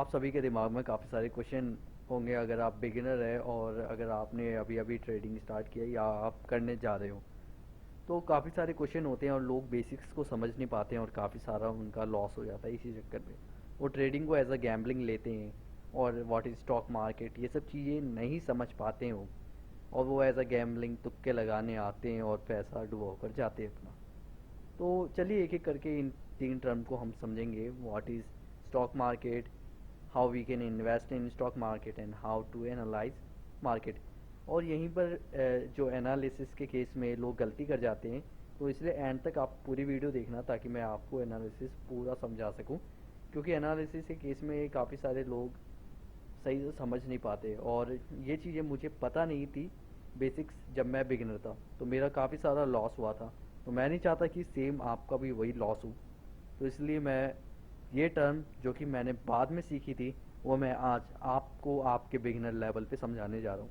आप सभी के दिमाग में काफ़ी सारे क्वेश्चन होंगे अगर आप बिगिनर है और अगर आपने अभी अभी ट्रेडिंग स्टार्ट किया या आप करने जा रहे हो। तो काफ़ी सारे क्वेश्चन होते हैं और लोग बेसिक्स को समझ नहीं पाते हैं और काफ़ी सारा उनका लॉस हो जाता है इसी चक्कर में। वो ट्रेडिंग को एज अ गैम्बलिंग लेते हैं और व्हाट इज़ स्टॉक मार्केट ये सब चीज़ें नहीं समझ पाते हैं वो, और वो एज अ गैम्बलिंग तुक्के लगाने आते हैं और पैसा डुबो कर जाते हैं अपना। तो चलिए एक एक करके इन तीन टर्म को हम समझेंगे। What is stock market, how we can invest in stock market and how to analyse market. और यहीं पर जो एनालिसिस के केस में लोग गलती कर जाते हैं, तो इसलिए एंड तक आप पूरी वीडियो देखना ताकि मैं आपको एनालिसिस पूरा समझा सकूं, क्योंकि एनालिसिस के केस में काफ़ी सारे लोग सही से समझ नहीं पाते और ये चीज़ें मुझे पता नहीं थी बेसिक्स जब मैं बिगिनर था, तो मेरा काफ़ी सारा लॉस हुआ था। तो मैं नहीं चाहता कि सेम आपका भी वही लॉस हो, तो इसलिए मैं ये टर्म जो कि मैंने बाद में सीखी थी वो मैं आज आपको आपके बिगिनर लेवल पे समझाने जा रहा हूँ।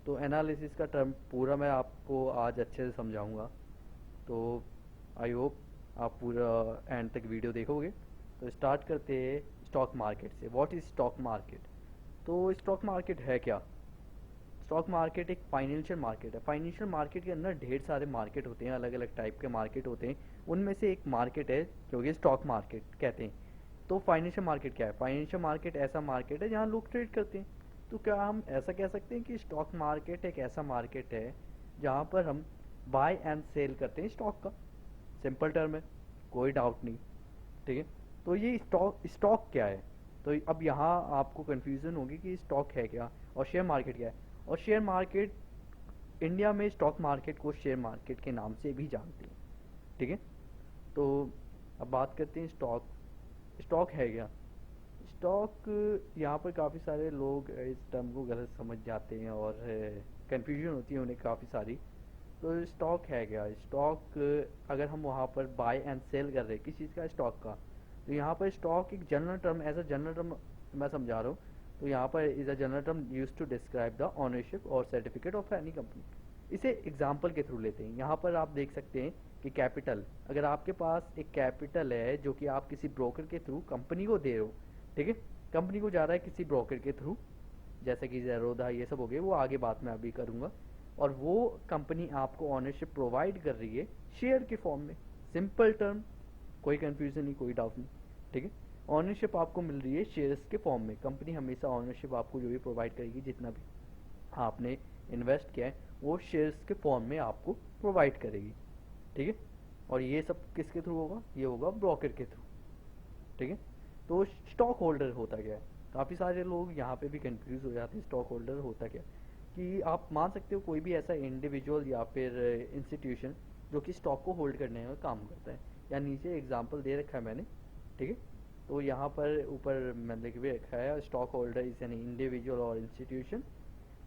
तो एनालिसिस का टर्म पूरा मैं आपको आज अच्छे से समझाऊंगा। तो आई होप आप पूरा एंड तक वीडियो देखोगे। तो स्टार्ट करते हैं स्टॉक मार्केट से। What is stock market? तो स्टॉक मार्केट है क्या? स्टॉक मार्केट एक फाइनेंशियल मार्केट है। फाइनेंशियल मार्केट के अंदर ढेर सारे मार्केट होते हैं, अलग अलग टाइप के मार्केट होते हैं। उनमें से एक मार्केट है जो कि स्टॉक मार्केट कहते हैं। तो फाइनेंशियल मार्केट क्या है? फाइनेंशियल मार्केट ऐसा मार्केट है जहाँ लोग ट्रेड करते हैं। तो क्या हम ऐसा कह सकते हैं कि स्टॉक मार्केट एक ऐसा मार्केट है जहाँ पर हम बाय एंड सेल करते हैं स्टॉक का? सिंपल टर्म है, कोई डाउट नहीं। ठीक है। तो ये स्टॉक स्टॉक क्या है? तो अब यहाँ आपको कन्फ्यूज़न होगी कि स्टॉक है क्या और शेयर मार्केट क्या है। और शेयर मार्केट, इंडिया में स्टॉक मार्केट को शेयर मार्केट के नाम से भी जानते हैं। ठीक है। तो अब बात करते हैं स्टॉक। स्टॉक है क्या? स्टॉक, यहाँ पर काफ़ी सारे लोग इस टर्म को गलत समझ जाते हैं और कन्फ्यूजन होती है उन्हें काफ़ी सारी। तो स्टॉक है क्या? स्टॉक, अगर हम वहाँ पर बाय एंड सेल कर रहे हैं किस चीज़ का? स्टॉक का। तो यहाँ पर स्टॉक एक general term, as a general term मैं समझा रहा हूँ। तो यहाँ पर is a general term use to describe the ownership और सर्टिफिकेट ऑफ एनी कंपनी। इसे एग्जाम्पल के थ्रू लेते हैं। यहाँ पर आप देख सकते हैं कि कैपिटल, अगर आपके पास एक कैपिटल है जो कि आप किसी ब्रोकर के थ्रू कंपनी को दे रहे हो। ठीक है। कंपनी को जा रहा है किसी ब्रोकर के थ्रू, जैसे कि ज़ेरोधा ये सब हो गए, वो आगे बात मैं अभी करूँगा। और वो कंपनी आपको ऑनरशिप प्रोवाइड कर रही है शेयर के फॉर्म में। सिंपल टर्म, कोई कंफ्यूजन नहीं, कोई डाउट नहीं। ठीक है। ऑनरशिप आपको मिल रही है शेयर्स के फॉर्म में। कंपनी हमेशा ऑनरशिप आपको जो भी प्रोवाइड करेगी, जितना भी आपने इन्वेस्ट किया है वो शेयर्स के फॉर्म में आपको प्रोवाइड करेगी। ठीक है। और ये सब किसके थ्रू होगा? ये होगा ब्रोकर के थ्रू। ठीक है। तो स्टॉक होल्डर होता क्या है? काफ़ी सारे लोग यहाँ पे भी कंफ्यूज हो जाते हैं। स्टॉक होल्डर होता क्या? कि आप मान सकते हो कोई भी ऐसा इंडिविजुअल या फिर इंस्टीट्यूशन जो कि स्टॉक को होल्ड करने में काम करता है। या नीचे एग्जांपल दे रखा है मैंने। ठीक है। तो यहाँ पर ऊपर मैंने लिख भी रखा है, stock holder is an individual और इंस्टीट्यूशन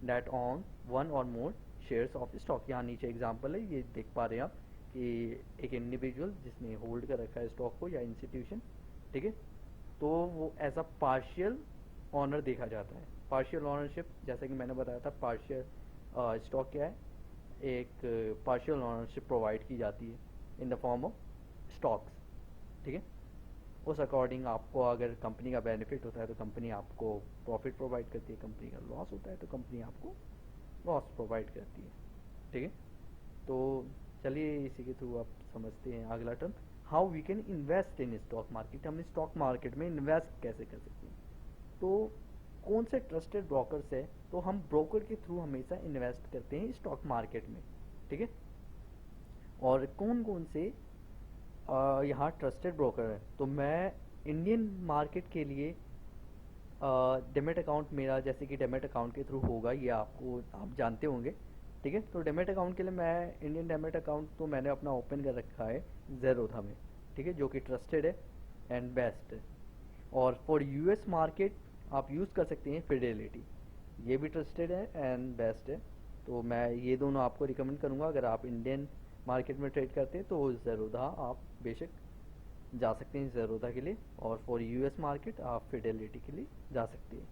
दैट ऑन वन और मोर शेयर्स ऑफ स्टॉक। यहाँ नीचे एग्जांपल है, ये देख पा रहे हैं आप कि एक इंडिविजुअल जिसने होल्ड कर रखा है स्टॉक को, या इंस्टीट्यूशन। ठीक है। तो वो एज अ पार्शियल ऑनर देखा जाता है। पार्शियल ऑनरशिप, जैसा कि मैंने बताया था, पार्शियल स्टॉक क्या है? एक पार्शियल ऑनरशिप प्रोवाइड की जाती है in the form of stocks. ठीक है। उस अकॉर्डिंग आपको अगर कंपनी का बेनिफिट होता है तो कंपनी आपको प्रॉफिट प्रोवाइड करती है, कंपनी का लॉस होता है तो कंपनी आपको लॉस प्रोवाइड करती है। ठीक है। तो चलिए इसी के थ्रू आप समझते हैं अगला term, how we can invest in stock market. हम स्टॉक मार्केट में इन्वेस्ट कैसे कर सकते हैं? तो कौन से ट्रस्टेड ब्रोकर्स है? तो हम ब्रोकर के थ्रू हमेशा इन्वेस्ट करते हैं स्टॉक मार्केट में। ठीक है। और कौन कौन से यहाँ ट्रस्टेड ब्रोकर है? तो मैं इंडियन मार्केट के लिए डेमेट अकाउंट मेरा, जैसे कि डेमेट अकाउंट के थ्रू होगा, ये आपको आप जानते होंगे। ठीक है। तो डेमेट अकाउंट के लिए मैं इंडियन डेमेट अकाउंट तो मैंने अपना ओपन कर रखा है ज़ेरोधा में। ठीक है। जो कि ट्रस्टेड है एंड बेस्ट है। और फॉर यूएस मार्केट आप यूज़ कर सकते हैं फिडेलिटी, ये भी ट्रस्टेड है एंड बेस्ट है। तो मैं ये दोनों आपको रिकमेंड करूँगा। अगर आप इंडियन मार्केट में ट्रेड करते हैं तो ज़ेरोधा आप बेशक जा सकते हैं ज़ेरोधा के लिए, और फॉर यूएस मार्केट आप फिडेलिटी के लिए जा सकते हैं।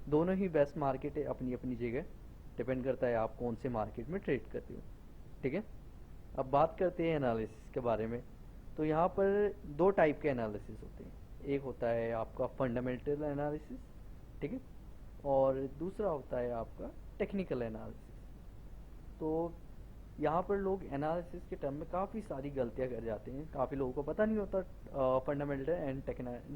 दोनों ही बेस्ट मार्केट है अपनी अपनी जगह, डिपेंड करता है आप कौन से मार्केट में ट्रेड करते हो। ठीक है। अब बात करते हैं एनालिसिस के बारे में। तो यहाँ पर दो टाइप के एनालिसिस होते हैं। एक होता है आपका फंडामेंटल एनालिसिस, ठीक है, और दूसरा होता है आपका टेक्निकल एनालिसिस। तो यहाँ पर लोग एनालिसिस के टर्म में काफ़ी सारी गलतियाँ कर जाते हैं, काफ़ी लोगों को पता नहीं होता फंडामेंटल एंड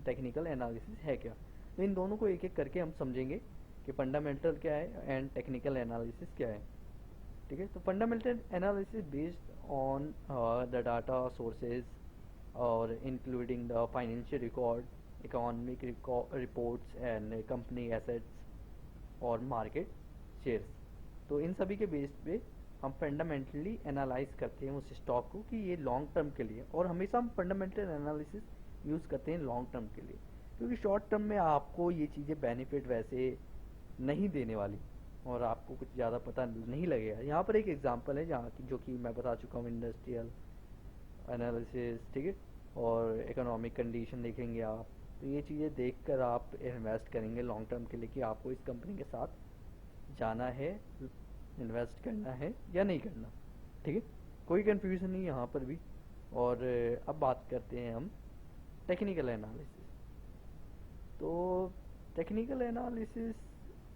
टेक्निकल एनालिसिस है क्या। तो इन दोनों को एक एक करके हम समझेंगे कि फंडामेंटल क्या है एंड टेक्निकल एनालिसिस क्या है, ठीक है। तो fundamental analysis based on the data sources और including the financial record, economic reports and company assets और मार्केट शेयर्स। तो इन सभी के बेस पे हम फंडामेंटली एनालाइज करते हैं उस स्टॉक को कि ये लॉन्ग टर्म के लिए, और हमेशा हम फंडामेंटल एनालिसिस यूज़ करते हैं लॉन्ग टर्म के लिए, क्योंकि शॉर्ट टर्म में आपको ये चीज़ें बेनिफिट वैसे नहीं देने वाली और आपको कुछ ज़्यादा पता नहीं लगेगा। यहाँ पर एक एग्जांपल है जहाँ की जो कि मैं बता चुका हूँ, इंडस्ट्रियल एनालिसिस, ठीक है, और इकोनॉमिक कंडीशन देखेंगे आप। तो ये चीज़ें देखकर आप इन्वेस्ट करेंगे लॉन्ग टर्म के लिए कि आपको इस कंपनी के साथ जाना है, इन्वेस्ट करना है या नहीं करना, ठीक है। कोई कंफ्यूजन नहीं यहाँ पर भी। और अब बात करते हैं हम टेक्निकल एनालिसिस। तो टेक्निकल एनालिसिस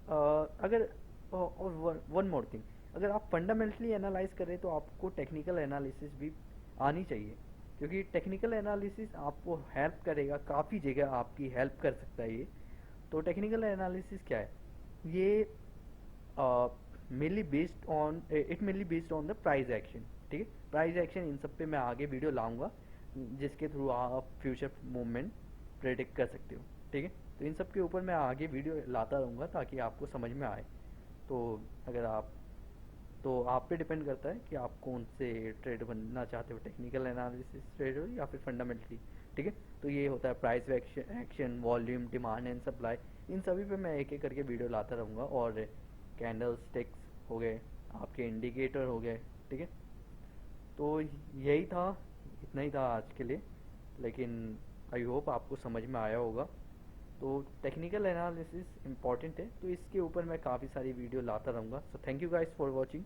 अगर, और वन मोर थिंग, अगर आप फंडामेंटली एनालाइज करें तो आपको टेक्निकल एनालिसिस भी आनी चाहिए, क्योंकि टेक्निकल एनालिसिस आपको हेल्प करेगा, काफ़ी जगह आपकी हेल्प कर सकता है ये। तो टेक्निकल एनालिसिस क्या है, ये mainly based on, it mainly based on the price action, ठीक है। प्राइस एक्शन इन सब पे मैं आगे वीडियो लाऊंगा जिसके थ्रू आप फ्यूचर मूवमेंट प्रेडिक्ट कर सकते हो, ठीक है। तो इन सब के ऊपर मैं आगे वीडियो लाता रहूँगा ताकि आपको समझ में आए। तो अगर आप, तो आप पे डिपेंड करता है कि आप कौन से ट्रेड बनना चाहते हो, टेक्निकल एनालिसिस ट्रेड हो या फिर फंडामेंटली, ठीक है। तो ये होता है price action, volume, demand and supply, इन सभी पे मैं एक एक करके वीडियो लाता रहूँगा। और कैंडल स्टिक्स हो गए, आपके इंडिकेटर हो गए, ठीक है। तो यही था, इतना ही था आज के लिए, लेकिन आई होप आपको समझ में आया होगा। तो टेक्निकल एनालिसिस इम्पॉर्टेंट है, तो इसके ऊपर मैं काफ़ी सारी वीडियो लाता रहूँगा। So thank you guys for watching.